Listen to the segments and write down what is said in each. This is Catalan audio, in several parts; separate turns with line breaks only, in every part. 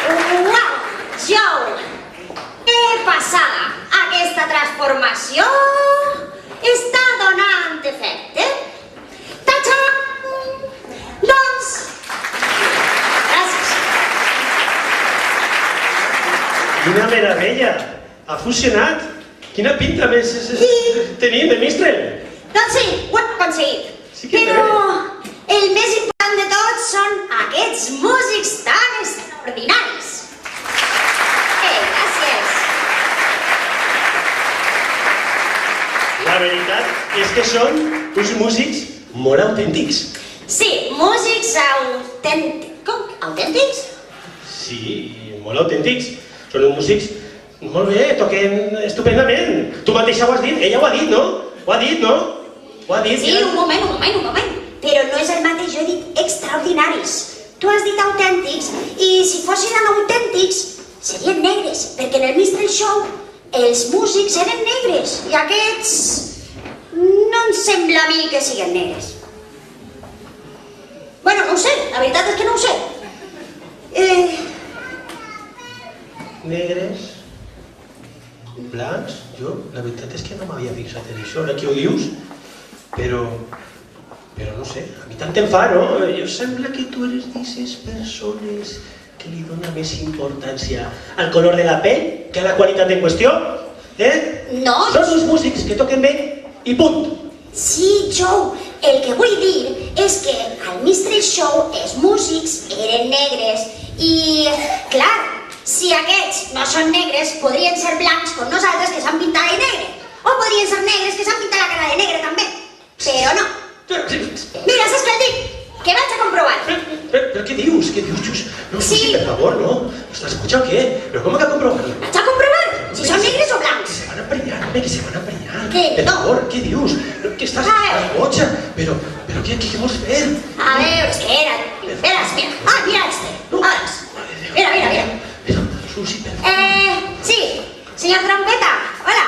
Uau, Joe! Què passada? Aquesta transformació està donant efecte. Ta-txan! Doncs... Gràcies.
Quina meravella! Ha funcionat! Quina pinta més tenim de Mistral!
Doncs sí, ho hem aconseguit.
Sí que
Però el més important de tot són aquests músics tan extraordinaris. Gràcies.
La veritat és que són uns músics molt autèntics.
Sí, músics autèntics. Com? Autèntics?
Sí, molt autèntics. Són uns músics molt bé, toquen estupendament. Tu mateixa ho has dit, ella ho ha dit, no? Ho ha dit, no? Ho ha dit.
Sí, un moment. Però no és el mateix, jo he dit extraordinaris. Tu has dit autèntics, i si fossin autèntics, serien negres, perquè en el Mistral Show els músics eren negres, i aquests no em sembla a mi que siguin negres. Bueno, no ho sé, la veritat és que no ho sé.
Negres, blancs, jo la veritat és que no m'havia fixat en això, ara que ho dius, però no sé, a mi tant em fa, no? Jo sembla que tu eres d'aquestes persones que li dona més importància al color de la pell que a la qualitat en qüestió,
No.
Són uns músics que toquen bé i punt.
Sí, Joe, el que vull dir és que al Mistral Show els músics eren negres i, clar, si aquests no són negres, podrien ser blancs com nosaltres que s'han pintat de negre. O podrien ser negres que s'han pintat la cara de negre també. Però no. Mira, saps què et dic? Que vaig a comprovar.
¿Pero qué dius? ¿Qué dius, Chus? No,
Sí.
por favor, no. ¿Has escuchado qué? ¿Pero cómo que a comprobar?
Vaig a comprovar si són negres o
Que
blancs.
se van a preñar, hombre, que se van a preñar.
¿Qué?
Por
No.
favor, ¿qué dius? Que estás bocha. Pero ¿qué vamos a ver?
A veure, espera. Veràs, mira. Ah, mira este. Veràs. Mira.
Pero, Susi, pero...
Sí, señor Trompeta. Hola.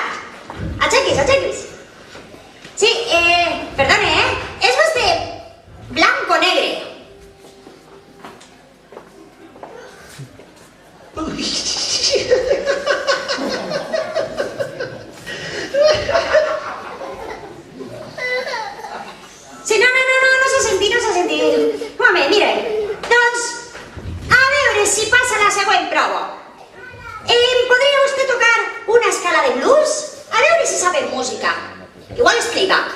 Aixequis. Sí, perdone, ¿es usted blanco o negre? Sí, no s'ha sentit. Home, mire, doncs, a veure si passa la següent prova. Podria vostè tocar una escala de blues? A veure si sabe música. Igual és playback.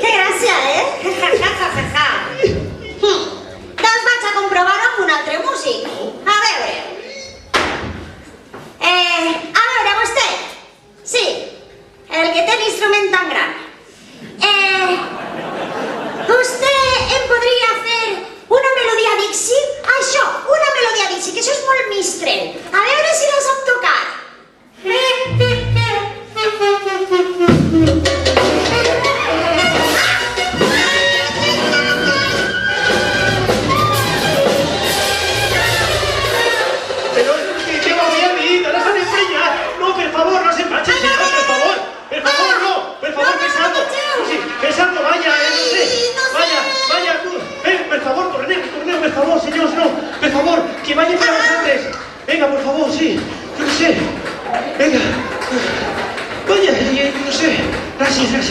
Que gràcia, Doncs vaig a comprovar-ho amb un altre músic. A veure, vostè. Sí, el que té l'instrument tan gran. Vostè em podria fer una melodia Dixie? Això, una melodia Dixie, que això és molt Mistral. A veure si la sap tocar.
Pero, ¿qué va a venir? ¡Ahora se han empreñado! No, por favor, no se manchen, señor, por favor. Por favor, no. Por favor, pensando. Susi, pensando, vaya, no sé. Vaya, tú. Por favor, coronel, por favor, señores, no. Por favor, que vayan para los antes. Venga, por favor, sí. Yo qué sé. Venga. Vaya, no sé. Gracias.